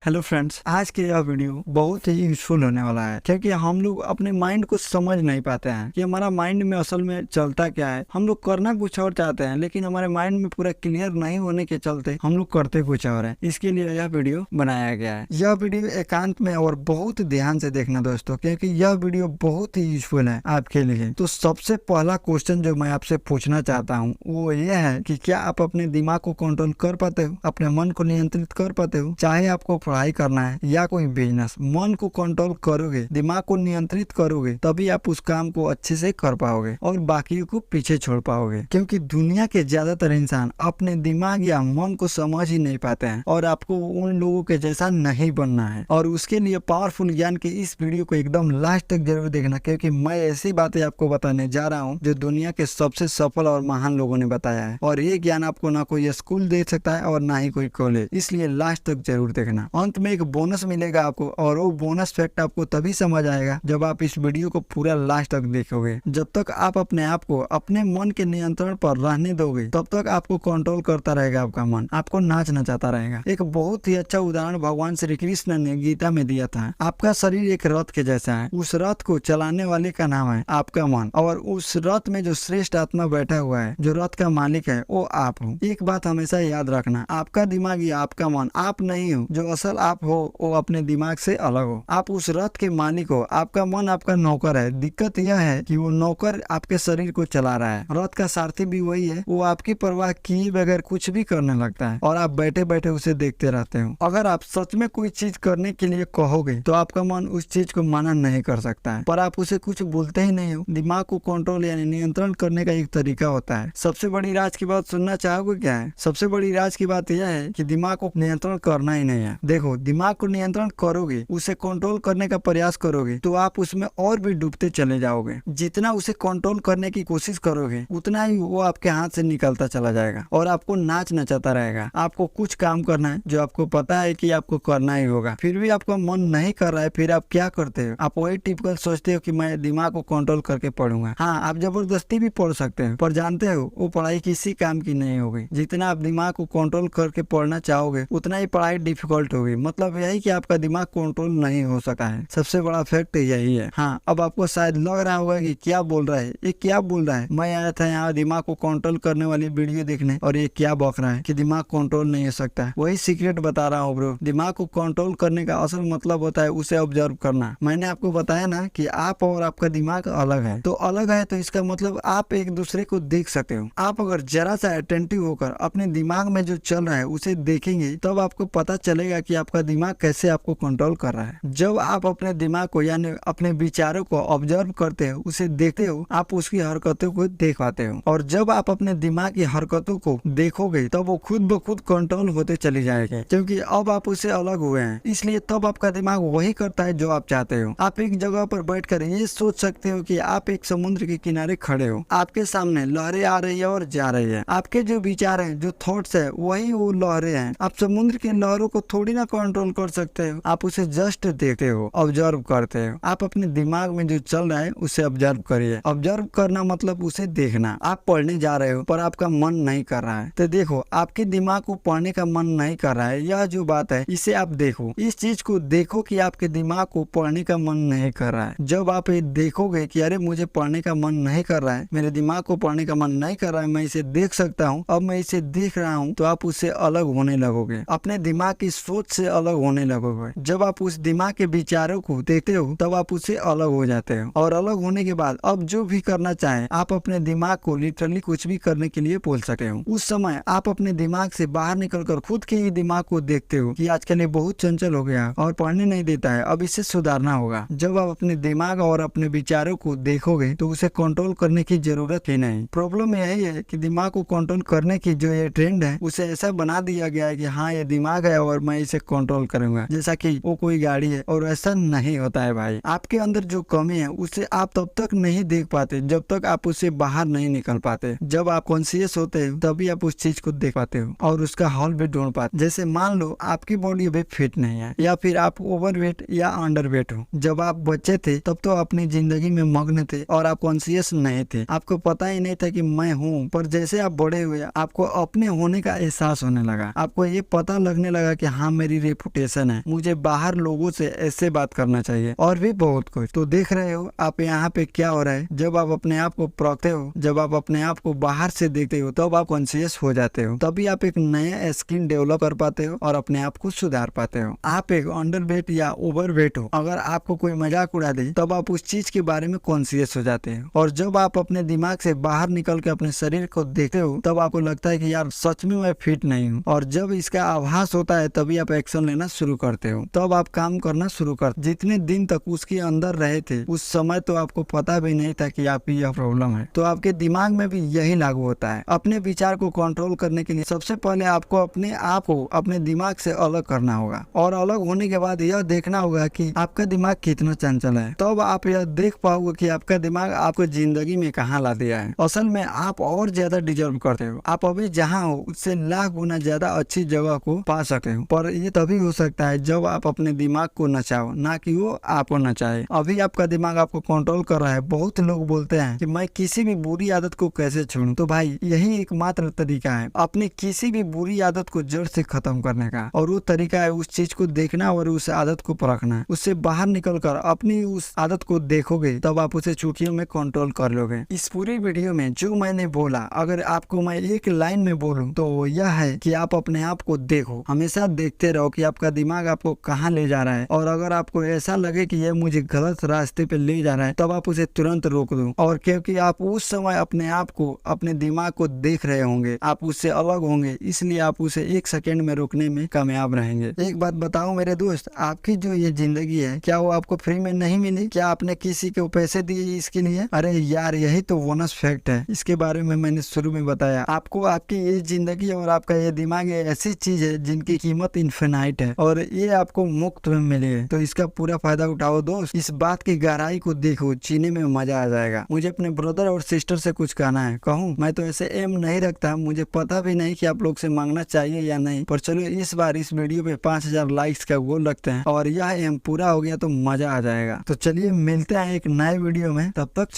Hello friends, आज के यह वीडियो बहुत ही यूजफुल होने वाला है क्योंकि हम लोग अपने माइंड को समझ नहीं पाते हैं कि हमारा माइंड में असल में चलता क्या है। हम लोग करना कुछ और चाहते हैं लेकिन हमारे माइंड में पूरा क्लियर नहीं होने के चलते हम लोग करते कुछ और है। इसके लिए यह वीडियो बनाया गया है। यह वीडियो एकांत में और बहुत ध्यान से देखना दोस्तों, क्योंकि यह वीडियो बहुत ही यूजफुल है आपके लिए। तो सबसे पहला क्वेश्चन जो मैं आपसे पूछना चाहता हूँ वो ये है कि क्या आप अपने दिमाग को कंट्रोल कर पाते हो, अपने मन को नियंत्रित कर पाते हो। चाहे आपको पढ़ाई करना है या कोई बिजनेस, मन को कंट्रोल करोगे, दिमाग को नियंत्रित करोगे, तभी आप उस काम को अच्छे से कर पाओगे और बाकी को पीछे छोड़ पाओगे। क्योंकि दुनिया के ज्यादातर इंसान अपने दिमाग या मन को समझ ही नहीं पाते हैं और आपको उन लोगों के जैसा नहीं बनना है। और उसके लिए पावरफुल ज्ञान के इस वीडियो को एकदम लास्ट तक जरूर देखना, क्योंकि मैं ऐसी बातें आपको बताने जा रहा हूँ जो दुनिया के सबसे सफल और महान लोगों ने बताया है। और ये ज्ञान आपको ना कोई स्कूल दे सकता है और ना ही कोई कॉलेज, इसलिए लास्ट तक जरूर देखना। अंत में एक बोनस मिलेगा आपको और वो बोनस फैक्ट आपको तभी समझ आएगा जब आप इस वीडियो को पूरा लास्ट तक देखोगे। जब तक आप अपने आप को अपने मन के नियंत्रण पर रहने दोगे तब तक आपको कंट्रोल करता रहेगा आपका मन, आपको नाच नचाता रहेगा। एक बहुत ही अच्छा उदाहरण भगवान श्री कृष्ण ने गीता में दिया था। आपका शरीर एक रथ के जैसा है, उस रथ को चलाने वाले का नाम है आपका मन, और उस रथ में जो श्रेष्ठ आत्मा बैठा हुआ है, जो रथ का मालिक है, वो आप हो। एक बात हमेशा याद रखना, आपका दिमाग या आपका मन आप नहीं हो। जो असल आप हो वो अपने दिमाग से अलग हो। आप उस रथ के मालिक हो, आपका मन आपका नौकर है। दिक्कत यह है कि वो नौकर आपके शरीर को चला रहा है। रथ का सारथी भी वही है, वो आपकी परवाह किए बगैर कुछ भी करने लगता है और आप बैठे बैठे उसे देखते रहते हो। अगर आप सच में कोई चीज करने के लिए कहोगे तो आपका मन उस चीज को मना नहीं कर सकता है, पर आप उसे कुछ बोलते ही नहीं हो। दिमाग को कंट्रोल यानी नियंत्रण करने का एक तरीका होता है। सबसे बड़ी राज की बात सुनना चाहोगे क्या है? सबसे बड़ी राज की बात यह है कि दिमाग को नियंत्रण करना ही नहीं है। देखो, दिमाग को नियंत्रण करोगे, उसे कंट्रोल करने का प्रयास करोगे तो आप उसमें और भी डूबते चले जाओगे। जितना उसे कंट्रोल करने की कोशिश करोगे उतना ही वो आपके हाथ से निकलता चला जाएगा और आपको नाच नचाता रहेगा। आपको कुछ काम करना है जो आपको पता है कि आपको करना ही होगा, फिर भी आपका मन नहीं कर रहा है। फिर आप क्या करते हो? आप वही टिपिकल सोचते हो कि मैं दिमाग को कंट्रोल करके पढ़ूंगा। हाँ, आप जबरदस्ती भी पढ़ सकते हो, पर जानते हो वो पढ़ाई किसी काम की नहीं होगी। जितना आप दिमाग को कंट्रोल करके पढ़ना चाहोगे उतना ही पढ़ाई डिफिकल्ट होगी। मतलब यही कि आपका दिमाग कंट्रोल नहीं हो सका है। सबसे बड़ा फैक्ट यही है। हाँ, अब आपको शायद लग रहा होगा कि क्या बोल रहा है ये, क्या बोल रहा है। मैं आया था यहाँ दिमाग को कंट्रोल करने वाली वीडियो देखने और ये क्या बक रहा है कि दिमाग कंट्रोल नहीं हो सकता। वही सीक्रेट बता रहा हूँ ब्रो। दिमाग को कंट्रोल करने का असल मतलब होता है उसे ऑब्जर्व करना। मैंने आपको बताया ना कि आप और आपका दिमाग अलग है, तो अलग है तो इसका मतलब आप एक दूसरे को देख सकते हो। आप अगर जरा सा अटेंटिव होकर अपने दिमाग में जो चल रहा है उसे देखेंगे तब आपको पता चलेगा कि आपका दिमाग कैसे आपको कंट्रोल कर रहा है। जब आप अपने दिमाग को यानी अपने विचारों को ऑब्जर्व करते हो, उसे देखते हो, आप उसकी हरकतों को देख पाते हो। और जब आप अपने दिमाग की हरकतों को देखोगे तब वो खुद ब खुद कंट्रोल होते चली जाएगी, क्योंकि अब आप उससे अलग हुए हैं। इसलिए तब आपका दिमाग वही करता है जो आप चाहते हो। आप एक जगह पर बैठकर ये सोच सकते हो कि आप एक समुद्र के किनारे खड़े हो, आपके सामने लहरें आ रही है और जा रही है। आपके जो विचार हैं, जो थॉट्स है, वही वो लहरें हैं। आप समुद्र की लहरों को थोड़ी ना कंट्रोल कर सकते हो, आप उसे जस्ट देखते हो, ऑब्जर्व करते हो। आप अपने दिमाग में जो चल रहा है उसे ऑब्जर्व करिए। ऑब्जर्व करना मतलब उसे देखना। आप पढ़ने जा रहे हो पर आपका मन नहीं कर रहा है, तो देखो आपके दिमाग को पढ़ने का मन नहीं कर रहा है। यह जो बात है इसे आप देखो, इस चीज को देखो कि आपके दिमाग को पढ़ने का मन नहीं कर रहा है। जब आप ये देखोगे कि अरे मुझे पढ़ने का मन नहीं कर रहा है, मेरे दिमाग को पढ़ने का मन नहीं कर रहा है, मैं इसे देख सकता हूँ, अब मैं इसे देख रहा हूँ, तो आप उससे अलग होने लगोगे, अपने दिमाग की सोच से अलग होने लगोगे। जब आप उस दिमाग के विचारों को देखते हो तब आप उससे अलग हो जाते हो, और अलग होने के बाद अब जो भी करना चाहे आप अपने दिमाग को लिटरली कुछ भी करने के लिए बोल सकते हो। उस समय आप अपने दिमाग से बाहर निकलकर खुद के ही दिमाग को देखते हो कि आजकल ये बहुत चंचल हो गया और पढ़ने नहीं देता है, अब इसे सुधारना होगा। जब आप अपने दिमाग और अपने विचारों को देखोगे तो उसे कंट्रोल करने की जरूरत ही नहीं। प्रॉब्लम यही है कि दिमाग को कंट्रोल करने की जो ये ट्रेंड है उसे ऐसा बना दिया गया है कि हाँ ये दिमाग है और मैं इसे कंट्रोल करूंगा, जैसा कि वो कोई गाड़ी है। और ऐसा नहीं होता है भाई। आपके अंदर जो कमी है उसे आप तब तक नहीं देख पाते जब तक आप उससे बाहर नहीं निकल पाते। जब आप कॉन्शियस होते हो तभी आप उस चीज को देख पाते हो और उसका हल भी ढूंढ पाते। जैसे मान लो आपकी बॉडी अभी फिट नहीं है या फिर आप ओवरवेट या अंडरवेट हो। जब आप बच्चे थे तब तो अपनी जिंदगी में मग्न थे और आप कॉन्शियस नहीं थे, आपको पता ही नहीं था कि मैं हूँ। पर जैसे आप बड़े हुए आपको अपने होने का एहसास होने लगा, आपको ये पता लगने लगा कि हाँ मेरी मेरी रेपुटेशन है, मुझे बाहर लोगों से ऐसे बात करना चाहिए, और भी बहुत कुछ। तो देख रहे हो आप यहाँ पे क्या हो रहा है। जब आप अपने आप को परखते हो, जब आप अपने आप को बाहर से देखते हो, तब आप कॉन्शियस हो जाते हो, तभी आप एक नया स्किल डेवलप कर पाते हो और अपने आप को सुधार पाते हो। आप एक अंडरवेट या ओवरवेट हो, अगर आपको कोई मजाक उड़ा दे तब आप उस चीज के बारे में कॉन्शियस हो जाते हो, और जब आप अपने दिमाग से बाहर निकल के अपने शरीर को देखते हो तब आपको लगता है कि यार सच में मैं फिट नहीं हूँ, और जब इसका आभास होता है तभी आप एक्शन लेना शुरू करते हो, तब आप काम करना शुरू करते। जितने दिन तक उसके अंदर रहे थे उस समय तो आपको पता भी नहीं था कि आपकी यह प्रॉब्लम है। तो आपके दिमाग में भी यही लागू होता है। अपने विचार को कंट्रोल करने के लिए सबसे पहले आपको अपने आप को अपने दिमाग से अलग करना होगा, और अलग होने के बाद यह देखना होगा कि आपका दिमाग कितना चंचल है। तब आप यह देख पाओगे कि आपका दिमाग आपको जिंदगी में कहाँ ला दिया है। असल में आप और ज्यादा डिजर्व करते हो, आप अभी जहाँ हो उससे लाख गुना ज्यादा अच्छी जगह को पा सकते हो, पर ये तभी हो सकता है जब आप अपने दिमाग को नचाओ, ना कि वो आपको नचाए। अभी आपका दिमाग आपको कंट्रोल कर रहा है। बहुत लोग बोलते हैं कि मैं किसी भी बुरी आदत को कैसे छोड़ूं, तो भाई यही एकमात्र तरीका है अपनी किसी भी बुरी आदत को जड़ से खत्म करने का, और वो तरीका है उस चीज को देखना और उस आदत को परखना। उससे बाहर निकलकर अपनी उस आदत को देखोगे तब आप उसे चुटकियों में कंट्रोल कर लोगे। इस पूरी वीडियो में जो मैंने बोला, अगर आपको मैं एक लाइन में बोलूं तो वो यह है कि आप अपने आप को देखो, हमेशा देखते रहो कि आपका दिमाग आपको कहाँ ले जा रहा है, और अगर आपको ऐसा लगे कि यह मुझे गलत रास्ते पे ले जा रहा है तब आप उसे तुरंत रोक दो। और क्योंकि आप उस समय अपने आप को, अपने दिमाग को देख रहे होंगे, आप उससे अलग होंगे, इसलिए आप उसे एक सेकेंड में रोकने में कामयाब रहेंगे। एक बात बताओ मेरे दोस्त, आपकी जो ये जिंदगी है क्या वो आपको फ्री में नहीं मिली? क्या आपने किसी को पैसे दिए इसके लिए? अरे यार यही तो बोनस फैक्ट है, इसके बारे में मैंने शुरू में बताया आपको। आपकी ये जिंदगी और आपका ये दिमाग ऐसी चीज है जिनकी कीमत इनफिनाइट है, और ये आपको मुफ्त में मिली है, तो इसका पूरा फायदा उठाओ दोस्त। इस बात की गहराई को देखो, जीने में मजा आ जाएगा। मुझे अपने ब्रदर और सिस्टर से कुछ कहना है, कहूँ? मैं तो ऐसे एम नहीं रखता, मुझे पता भी नहीं कि आप लोग से मांगना चाहिए या नहीं, पर चलो इस बार इस वीडियो पे 5000 लाइक्स का गोल रखते हैं, और यह एम पूरा हो गया तो मजा आ जाएगा। तो चलिए मिलते हैं एक नए वीडियो में, तब तक